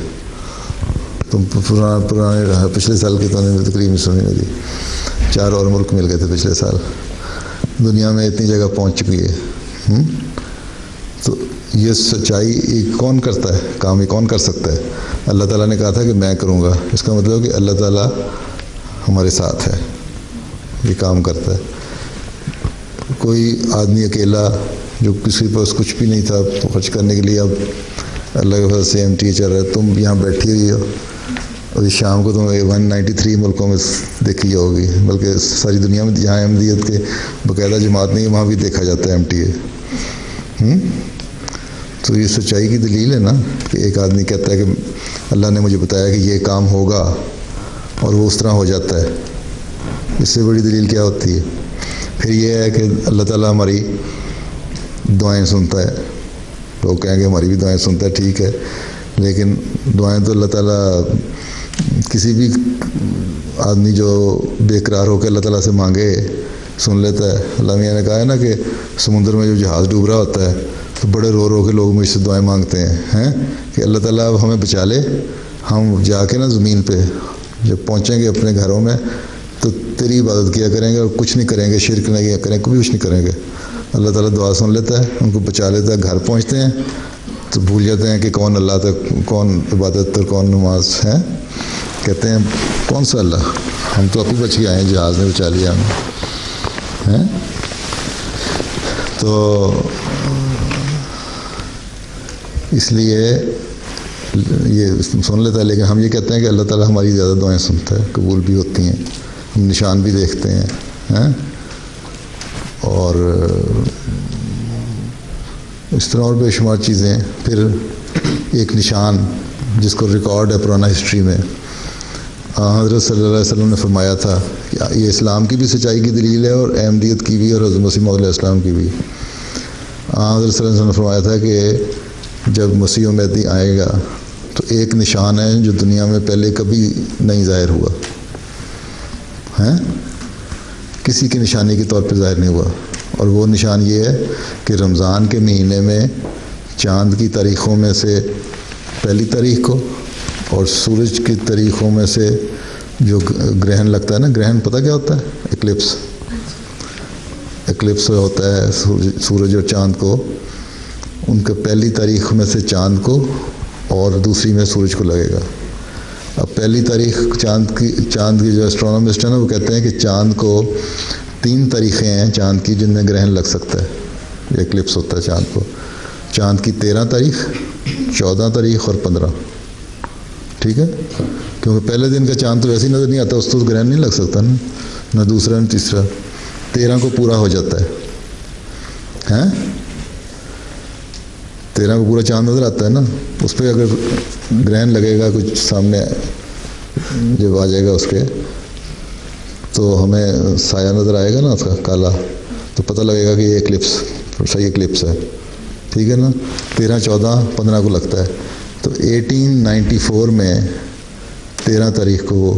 تم پرانے پچھلے سال کی تو تقریباً سنی میری 4 اور ملک مل گئے تھے پچھلے سال. دنیا میں اتنی جگہ پہنچ چکی ہے. تو یہ سچائی کون کرتا ہے, کام یہ کون کر سکتا ہے؟ اللہ تعالیٰ نے کہا تھا کہ میں کروں گا. اس کا مطلب کہ اللہ تعالیٰ ہمارے ساتھ ہے, یہ کام کرتا ہے. کوئی آدمی اکیلا جو کسی کے پاس کچھ بھی نہیں تھا خرچ کرنے کے لیے, اب اللہ کے فضل سے MTA چل رہا ہے, تم یہاں بیٹھی ہوئی ہو, اور شام کو تم 193 ملکوں میں دیکھی جاؤ گی, بلکہ ساری دنیا میں جہاں احمدیت کے باقاعدہ جماعت نہیں ہے وہاں بھی دیکھا جاتا ہے MTA. تو یہ سچائی کی دلیل ہے نا کہ ایک آدمی کہتا ہے کہ اللہ نے مجھے بتایا کہ یہ کام ہوگا, اور وہ اس طرح ہو جاتا ہے. اس سے بڑی دلیل کیا ہوتی ہے؟ پھر یہ ہے کہ اللہ تعالیٰ ہماری دعائیں سنتا ہے. لوگ کہیں گے ہماری بھی دعائیں سنتا ہے, ٹھیک ہے, لیکن دعائیں تو اللہ تعالیٰ کسی بھی آدمی جو بے قرار ہو کے اللہ تعالیٰ سے مانگے سن لیتا ہے. اللہ میاں نے کہا ہے نا کہ سمندر میں جو جہاز ڈوب رہا ہوتا ہے تو بڑے رو رو کے لوگ مجھ سے دعائیں مانگتے ہیں کہ اللہ تعالیٰ اب ہمیں بچا لے. ہم جا کے نا زمین پہ جب پہنچیں گے اپنے گھروں میں تو تیری عبادت کیا کریں گے اور کچھ نہیں کریں گے, شرک نہیں کریں گے, کبھی کچھ نہیں کریں گے. اللہ تعالیٰ دعا سن لیتا ہے, ان کو بچا لیتا ہے. گھر پہنچتے ہیں تو بھول جاتے ہیں کہ کون اللہ تک, کون عبادت اور کون نماز ہے. کہتے ہیں کون سا اللہ, ہم تو ابھی بچ کے آئے ہیں, جہاز نے بچا لیا ہمیں. تو اس لیے یہ سن لیتا ہے, لیکن ہم یہ کہتے ہیں کہ اللہ تعالیٰ ہماری زیادہ دعائیں سنتا ہے, قبول بھی ہوتی ہیں, ہم نشان بھی دیکھتے ہیں. اور اس طرح اور بے شمار چیزیں. پھر ایک نشان جس کو ریکارڈ ہے پرانا ہسٹری میں, حضرت صلی اللہ علیہ وسلم نے فرمایا تھا کہ یہ اسلام کی بھی سچائی کی دلیل ہے اور احمدیت کی بھی اور حضرت مسیح موعود علیہ السلام کی بھی. حضرت صلی اللہ علیہ وسلم نے فرمایا تھا کہ جب مسیح مہدی آئے گا تو ایک نشان ہے جو دنیا میں پہلے کبھی نہیں ظاہر ہوا ہے, کسی کی نشانی کے طور پہ ظاہر نہیں ہوا. اور وہ نشان یہ ہے کہ رمضان کے مہینے میں چاند کی تاریخوں میں سے پہلی تاریخ کو اور سورج کی تاریخوں میں سے جو گرہن لگتا ہے نا, گرہن پتہ کیا ہوتا ہے؟ ایکلپس. ایکلپس ہوتا ہے سورج اور چاند کو, ان کا پہلی تاریخ میں سے چاند کو اور دوسری میں سورج کو لگے گا. اب پہلی تاریخ چاند کی جو ایسٹرونامسٹ ہیں نا وہ کہتے ہیں کہ چاند کو 3 تاریخیں ہیں چاند کی جن میں گرہن لگ سکتا ہے, ایکلپس ہوتا ہے چاند کو. چاند کی 13 تاریخ, 14 تاریخ اور 15. ٹھیک ہے, کیونکہ پہلے دن کا چاند تو ویسے ہی نظر نہیں آتا, اس تو گرہن نہیں لگ سکتا نا, نہ دوسرا نہ تیسرا. 13 کو پورا ہو جاتا ہے, 13 کو پورا چاند نظر آتا ہے نا. اس پہ اگر گرہن لگے گا کچھ سامنے جب آ جائے گا اس کے, تو ہمیں سایہ نظر آئے گا نا اس کا کالا, تو پتہ لگے گا کہ یہ ایکلپس صحیح ایکلپس ہے. ٹھیک ہے نا, 13, 14, 15 کو لگتا ہے. تو 1894 میں 13 تاریخ کو وہ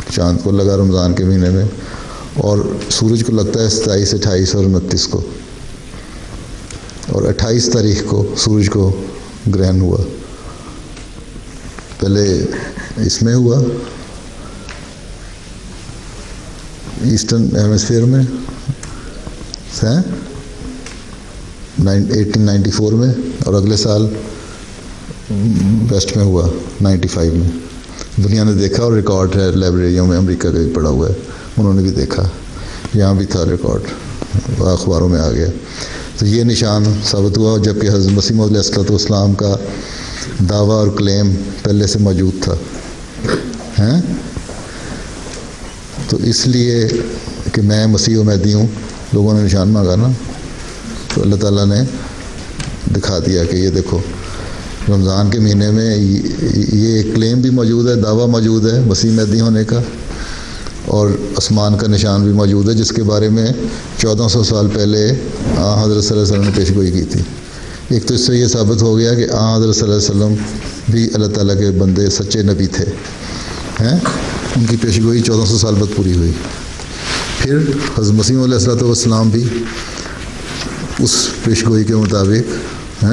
چاند کو لگا رمضان کے مہینے میں, اور سورج کو لگتا ہے 27, 28 اور 29 کو, اور 28 تاریخ کو سورج کو گرہن ہوا. پہلے اس میں ہوا ایسٹرن ہیمسفیئر میں 1894 میں, اور اگلے سال ویسٹ میں ہوا 95 میں. دنیا نے دیکھا اور ریکارڈ ہے لائبریریوں میں, امریکہ کا بھی پڑا ہوا ہے, انہوں نے بھی دیکھا, یہاں بھی تھا ریکارڈ, اخباروں میں آ گیا. تو یہ نشان ثابت ہوا, جبکہ حضرت مسیح موعود علیہ السلام کا دعویٰ اور کلیم پہلے سے موجود تھا. تو اس لیے کہ میں مسیح و مہدی ہوں, لوگوں نے نشان مانگا نا, تو اللہ تعالیٰ نے دکھا دیا کہ یہ دیکھو رمضان کے مہینے میں یہ کلیم بھی موجود ہے, دعویٰ موجود ہے مسیح مہدی ہونے کا, اور آسمان کا نشان بھی موجود ہے جس کے بارے میں 1400 سال پہلے حضرت صلی اللہ علیہ وسلم نے پیش گوئی کی تھی. ایک تو اس سے یہ ثابت ہو گیا کہ حضرت صلی اللہ علیہ وسلم بھی اللہ تعالیٰ کے بندے سچے نبی تھے, ان کی پیش گوئی 1400 سال بعد پوری ہوئی. پھر حضرت مسیح علیہ السلام بھی اس پیش گوئی کے مطابق,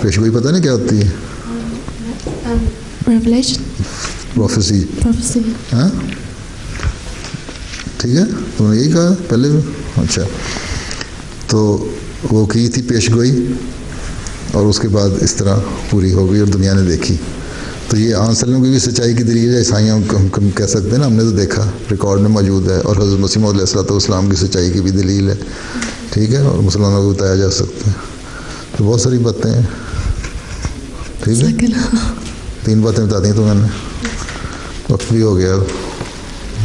پیش گوئی پتہ نہیں کیا ہوتی ہے, پروفیسی. ٹھیک ہے, تم نے یہی کہا پہلے. اچھا, تو وہ کی تھی پیش گوئی, اور اس کے بعد اس طرح پوری ہو گئی اور دنیا نے دیکھی. تو یہ آن سلم کی بھی سچائی کی دلیل ہے, عیسائیوں کو ہم کہہ سکتے ہیں نا, ہم نے تو دیکھا, ریکارڈ میں موجود ہے, اور حضرت مسیح موعود علیہ السلام کی سچائی کی بھی دلیل ہے. ٹھیک ہے, اور مسلمانوں کو بتایا جا سکتا ہے. تو بہت ساری باتیں ہیں. ٹھیک ہے, 3 باتیں بتا دیں تو میں نے, وقت بھی ہو گیا.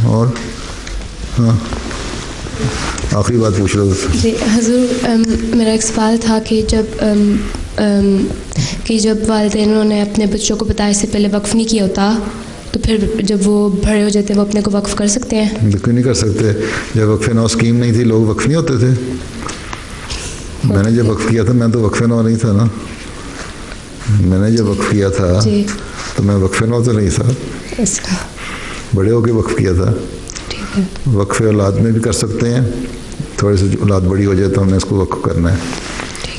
اور ہاں, آخری بات پوچھ لو. جی حضور, میرا ایک سوال تھا کہ جب والدینوں نے اپنے بچوں کو بتایا سے پہلے وقف نہیں کیا ہوتا, تو پھر جب وہ بڑے ہو جاتے ہیں وہ اپنے کو وقف کر سکتے ہیں؟ بالکل نہیں کر سکتے. جب وقف نو اسکیم نہیں تھی لوگ وقف نہیں ہوتے تھے. میں نے جب وقف کیا تھا, میں تو وقف نو نہیں تھا نا, میں نے جب وقف کیا تھا تو میں وقف نو تو نہیں تھا, بڑے ہو کے وقف کیا تھا. وقف اولاد میں بھی کر سکتے ہیں، تھوڑے سے اولاد بڑی ہو جائے تو ہم نے اس کو وقف کرنا ہے،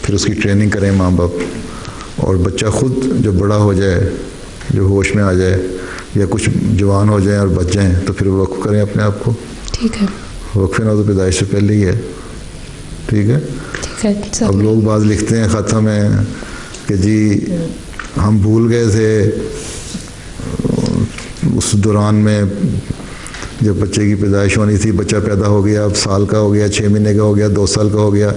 پھر اس کی ٹریننگ کریں ماں باپ، اور بچہ خود جب بڑا ہو جائے، جو ہوش میں آ جائے یا کچھ جوان ہو جائیں اور بچ جائیں تو پھر وقف کریں اپنے آپ کو. ٹھیک ہے. وقف نہ تو پیدائش سے پہلے ہی ہے. ٹھیک ہے. اب لوگ بعض لکھتے ہیں خط میں کہ جی ہم بھول گئے تھے اس دوران میں جب بچے کی پیدائش ہونی تھی، بچہ پیدا ہو گیا، اب سال کا ہو گیا، 6 مہینے کا ہو گیا، 2 سال کا ہو گیا،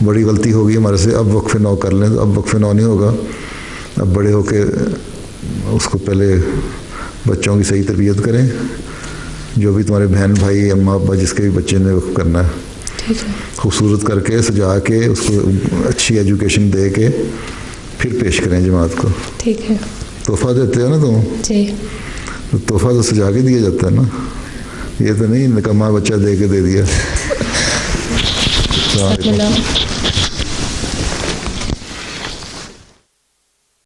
بڑی غلطی ہو گئی ہمارے سے، اب وقف نو کر لیں. اب وقف نو نہیں ہوگا، اب بڑے ہو کے اس کو پہلے بچوں کی صحیح تربیت کریں، جو بھی تمہارے بہن بھائی اماں ابا جس کے بھی بچے نے وقف کرنا ہے، خوبصورت کر کے سجا کے اس کو اچھی ایجوکیشن دے کے پھر پیش کریں جماعت کو. ٹھیک ہے. تحفہ دیتے ہو نا تم؟ جی. تحفہ تو سجا کے دیا جاتا ہے نا، یہ تو نہیں نکما بچہ دے کے دے دیا.